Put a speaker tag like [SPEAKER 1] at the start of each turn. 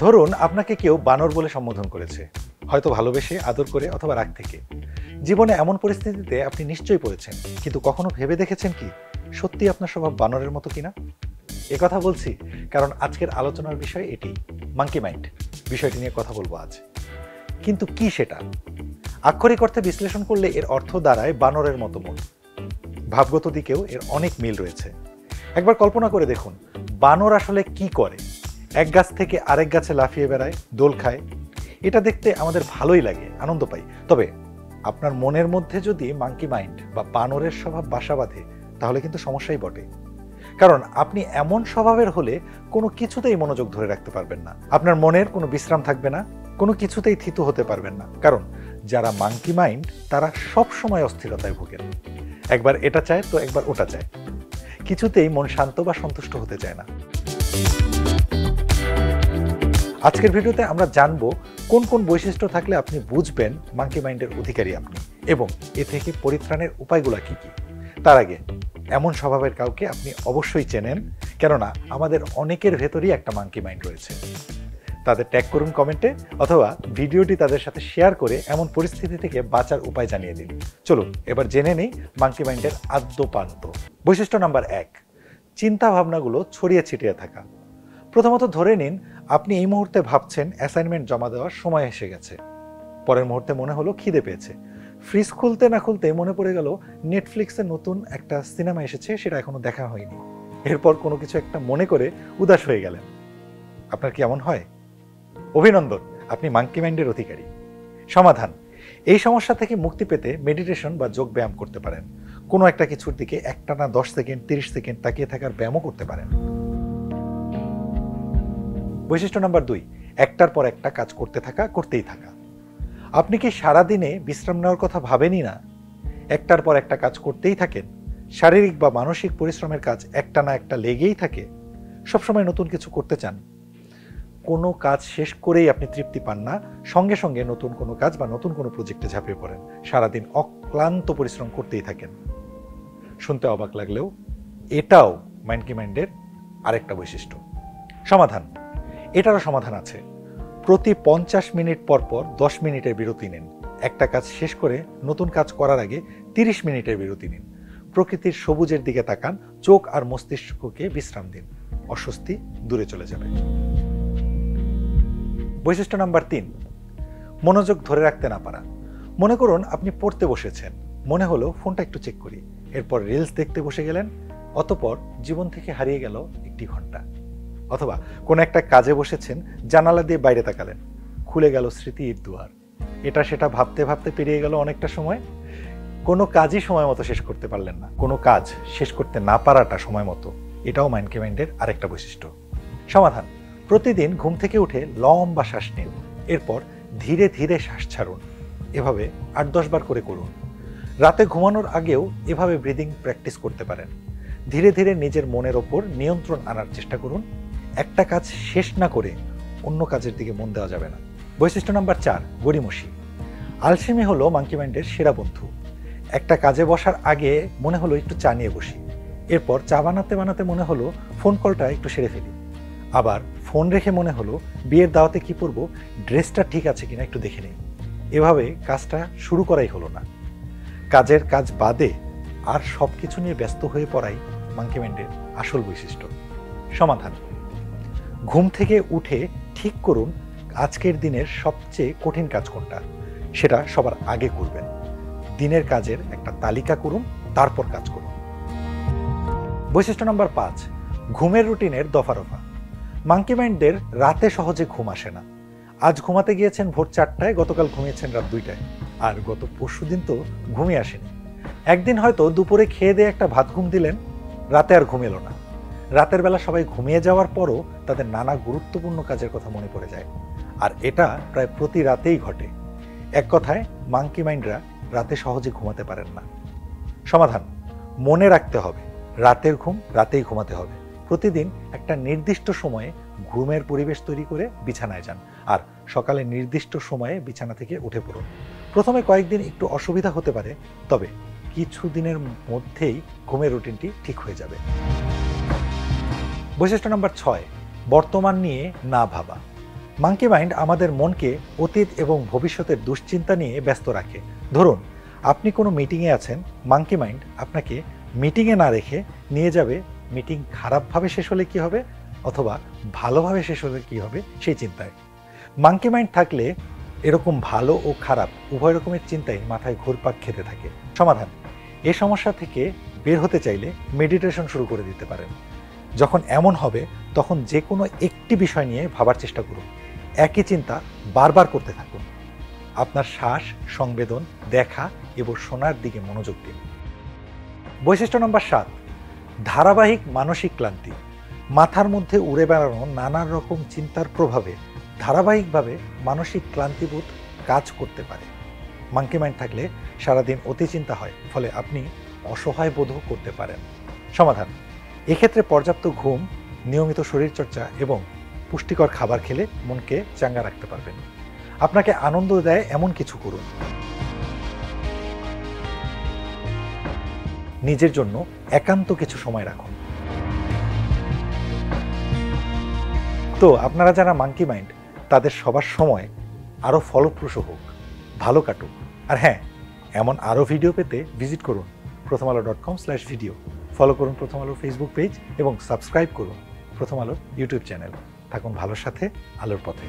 [SPEAKER 1] ধরুন আপনাকে কেউ বানর বলে সম্বোধন করেছে, হয়তো ভালোবেসে, আদর করে অথবা রাগ থেকে। জীবনে এমন পরিস্থিতিতে আপনি নিশ্চয়ই পড়েছেন, কিন্তু কখনো ভেবে দেখেছেন কি সত্যি আপনার স্বভাব বানরের মতো কিনা? কথা বলছি কারণ আজকের আলোচনার বিষয় এটি, মাঙ্কি মাইন্ড। বিষয়টি নিয়ে কথা বলবো আজ। কিন্তু কি সেটা? আক্ষরিক অর্থে বিশ্লেষণ করলে এর অর্থ দাঁড়ায় বানরের মতো মন। ভাবগত দিকেও এর অনেক মিল রয়েছে। একবার কল্পনা করে দেখুন, বানর আসলে কি করে। এক গাছ থেকে আরেক গাছে লাফিয়ে বেড়ায়, দোল খায়। এটা দেখতে আমাদের ভালোই লাগে, আনন্দ পাই। তবে আপনার মনের মধ্যে যদি মাঙ্কি মাইন্ড বা বানরের স্বভাব বাসা বাঁধে, তাহলে কিন্তু সমস্যাই বটে। কারণ আপনি এমন স্বভাবের হলে কোনো কিছুতেই মনোযোগ ধরে রাখতে পারবেন না। আপনার মনের কোনো বিশ্রাম থাকবে না, কোনো কিছুতেই থিতু হতে পারবেন না। কারণ যারা মাঙ্কি মাইন্ড তারা সব সময় অস্থিরতায় ভোগেন। একবার এটা চায় তো একবার ওটা চায়, কিছুতেই মন শান্ত বা সন্তুষ্ট হতে চায় না। আজকের ভিডিওতে আমরা জানবো কোন কোন বৈশিষ্ট্য থাকলে আপনি বুঝবেন মাঙ্কি মাইন্ডের অধিকারী আপনি, এবং এ থেকে পরিত্রাণের উপায়গুলো কি কি। তার আগে এমন স্বভাবের কাউকে আপনি অবশ্যই চেনেন, কেননা আমাদের অনেকের ভেতরই একটা মাঙ্কি মাইন্ড রয়েছে। তাদের ট্যাগ করুন কমেন্টে, অথবা ভিডিওটি তাদের সাথে শেয়ার করে এমন পরিস্থিতি থেকে বাঁচার উপায় জানিয়ে দিন। চলুন এবার জেনে নেই মাঙ্কি মাইন্ডের আদ্যোপান্ত। বৈশিষ্ট্য নাম্বার 1, চিন্তা ভাবনাগুলো ছড়িয়ে ছিটিয়ে থাকা। প্রথমত ধরে নিন আপনি এই মুহূর্তে ভাবছেন অ্যাসাইনমেন্ট জমা দেওয়ার সময় এসে গেছে। পরের মুহূর্তে মনে হলো খিদে পেয়েছে। ফ্রিজ খুলতে না খুলতে মনে পড়ে গেল নেটফ্লিক্সে নতুন একটা সিনেমা এসেছে, সেটা এখনো দেখা হয়নি। এরপর কোনো কিছু একটা মনে করে উদাস হয়ে গেলেন। আপনার কি এমন হয়? অভিনন্দন, আপনি মাঙ্কি মাইন্ডের অধিকারী। সমাধান: এই সমস্যা থেকে মুক্তি পেতে মেডিটেশন বা যোগ ব্যায়াম করতে পারেন। কোনো একটা কিছুর দিকে একটানা 10 সেকেন্ড 30 সেকেন্ড তাকিয়ে থাকার ব্যায়ামও করতে পারেন। বৈশিষ্ট্য নাম্বার 2, একটার পর একটা কাজ করতে থাকা, করতেই থাকা। আপনি কি সারাদিনে বিশ্রাম নেওয়ার কথা ভাবেনই না? একটার পর একটা কাজ করতেই থাকেন। শারীরিক বা মানসিক পরিশ্রমের কাজ একটা না একটা লেগেই থাকে। সবসময় নতুন কিছু করতে চান। কোনো কাজ শেষ করেই আপনি তৃপ্তি পান না, সঙ্গে সঙ্গে নতুন কোনো কাজ বা নতুন কোনো প্রজেক্টে ঝাঁপিয়ে পড়েন। সারাদিন অক্লান্ত পরিশ্রম করতেই থাকেন। শুনতে অবাক লাগলেও এটাও মাঙ্কি মাইন্ডের আরেকটা বৈশিষ্ট্য। সমাধান: এটারও সমাধান আছে। প্রতি 50 মিনিট পর পর 10 মিনিটের বিরতি নিন। একটা কাজ শেষ করে নতুন কাজ করার আগে 30 মিনিটের বিরতি নিন। প্রকৃতির সবুজের দিকে তাকান, চোখ আর মস্তিষ্ককে বিশ্রাম দিন। অস্বস্তি দূরে চলে যাবে। বৈশিষ্ট্য নাম্বার 3, মনোযোগ ধরে রাখতে না পারা। মনে করুন আপনি পড়তে বসেছেন, মনে হলো ফোনটা একটু চেক করি, এরপর রিলস দেখতে বসে গেলেন, অতঃপর জীবন থেকে হারিয়ে গেল 1 ঘন্টা। অথবা কোনো একটা কাজে বসেছেন, জানালা দিয়ে বাইরে তাকালেন, খুলে গেল স্মৃতির দুয়ার। এটা সেটা ভাবতে ভাবতে পেরিয়ে গেল অনেকটা সময়। কোনো কাজই সময় মতো শেষ করতে পারলেন না। কোনো কাজ শেষ করতে না পারাটা সময় মতো, এটাও মাঙ্কি মাইন্ডের আরেকটা বৈশিষ্ট্য। সমাধান: প্রতিদিন ঘুম থেকে উঠে লম্বা শ্বাস নিন, এরপর ধীরে ধীরে শ্বাস ছাড়ুন। এভাবে 8-10 বার করে করুন। রাতে ঘুমানোর আগেও এভাবে ব্রিদিং প্র্যাকটিস করতে পারেন। ধীরে ধীরে নিজের মনের ওপর নিয়ন্ত্রণ আনার চেষ্টা করুন। একটা কাজ শেষ না করে অন্য কাজের দিকে মন দেওয়া যাবে না। বৈশিষ্ট্য নাম্বার 4, গড়িমসি। আলসেমি হলো মাঙ্কি মাইন্ডের সেরা বন্ধু। একটা কাজে বসার আগে মনে হলো একটু চা নিয়ে বসি, এরপর চা বানাতে বানাতে মনে হলো ফোন কলটা একটু সেরে ফেলি, আবার ফোন রেখে মনে হলো বিয়ের দাওয়াতে কি পরবো, ড্রেসটা ঠিক আছে কিনা একটু দেখে নিই। এভাবে কাজটা শুরু করাই হলো না। কাজের কাজ বাদে আর সব কিছু নিয়ে ব্যস্ত হয়ে পড়াই মাঙ্কি মাইন্ডের আসল বৈশিষ্ট্য। সমাধান: ঘুম থেকে উঠে ঠিক করুন আজকের দিনের সবচেয়ে কঠিন কাজ কোনটা, সেটা সবার আগে করবেন। দিনের কাজের একটা তালিকা করুন, তারপর কাজ করুন। বৈশিষ্ট্য নাম্বার 5, ঘুমের রুটিনের দফা রফা। মাঙ্কি মাইন্ডের রাতে সহজে ঘুম আসে না। আজ ঘুমাতে গিয়েছেন ভোর 4টায়, গতকাল ঘুমিয়েছেন রাত 2টায়, আর গত পরশুদিন তো ঘুমিয়ে আসেনি। একদিন হয়তো দুপুরে খেয়ে দিয়ে একটা ভাত ঘুম দিলেন, রাতে আর ঘুম এলো না। রাতের বেলা সবাই ঘুমিয়ে যাওয়ার পরও তাদের নানা গুরুত্বপূর্ণ কাজের কথা মনে পড়ে যায়, আর এটা প্রায় প্রতি রাতেই ঘটে। এক কথায় মাঙ্কি মাইন্ডরা রাতে সহজে ঘুমাতে পারেন না। সমাধান: মনে রাখতে হবে রাতের ঘুম রাতেই ঘুমাতে হবে। প্রতিদিন একটা নির্দিষ্ট সময়ে ঘুমের পরিবেশ তৈরি করে বিছানায় যান, আর সকালে নির্দিষ্ট সময়ে বিছানা থেকে উঠে পড়ুন। প্রথমে কয়েকদিন একটু অসুবিধা হতে পারে, তবে কিছুদিনের মধ্যেই ঘুমের রুটিনটি ঠিক হয়ে যাবে। বৈশিষ্ট্য নাম্বার 6, বর্তমান নিয়ে না ভাবা। মাঙ্কি মাইন্ড আমাদের মনকে অতীত এবং ভবিষ্যতের দুশ্চিন্তা নিয়ে ব্যস্ত রাখে। ধরুন আপনি কোনো মিটিংয়ে আছেন, মাঙ্কি মাইন্ড আপনাকে মিটিংয়ে না রেখে নিয়ে যাবে মিটিং খারাপভাবে শেষ হলে কী হবে অথবা ভালোভাবে শেষ হলে কী হবে সেই চিন্তায়। মাঙ্কি মাইন্ড থাকলে এরকম ভালো ও খারাপ উভয় রকমের চিন্তায় মাথায় ঘুরপাক খেতে থাকে। সমাধান: এই সমস্যা থেকে বের হতে চাইলে মেডিটেশন শুরু করে দিতে পারেন। যখন এমন হবে তখন যে কোনো একটি বিষয় নিয়ে ভাবার চেষ্টা করুন, একই চিন্তা বারবার করতে থাকুন। আপনার শ্বাস, সংবেদন, দেখা এবং শোনার দিকে মনোযোগ দিন। বৈশিষ্ট্য নম্বর 7, ধারাবাহিক মানসিক ক্লান্তি। মাথার মধ্যে উড়ে বেড়ানো নানান রকম চিন্তার প্রভাবে ধারাবাহিকভাবে মানসিক ক্লান্তিবোধ কাজ করতে পারে। মাঙ্কি মাইন্ড থাকলে সারাদিন অতি চিন্তা হয়, ফলে আপনি অসহায় বোধও করতে পারেন। সমাধান: এক্ষেত্রে পর্যাপ্ত ঘুম, নিয়মিত শরীরচর্চা এবং পুষ্টিকর খাবার খেলে মনকে চাঙ্গা রাখতে পারবেন। আপনাকে আনন্দ দেয় এমন কিছু করুন। নিজের জন্য একান্ত কিছু সময় রাখুন। তো আপনারা যারা মাঙ্কি মাইন্ড, তাদের সবার সময় আরও ফলপ্রসূ হোক, ভালো কাটুক। আর হ্যাঁ, এমন আরও ভিডিও পেতে ভিজিট করুন prothomalo.com/video। ফলো করুন প্রথম আলোর ফেসবুক পেজ এবং সাবস্ক্রাইব করুন প্রথম আলোর ইউটিউব চ্যানেল। থাকুন ভালোর সাথে, আলোর পথে।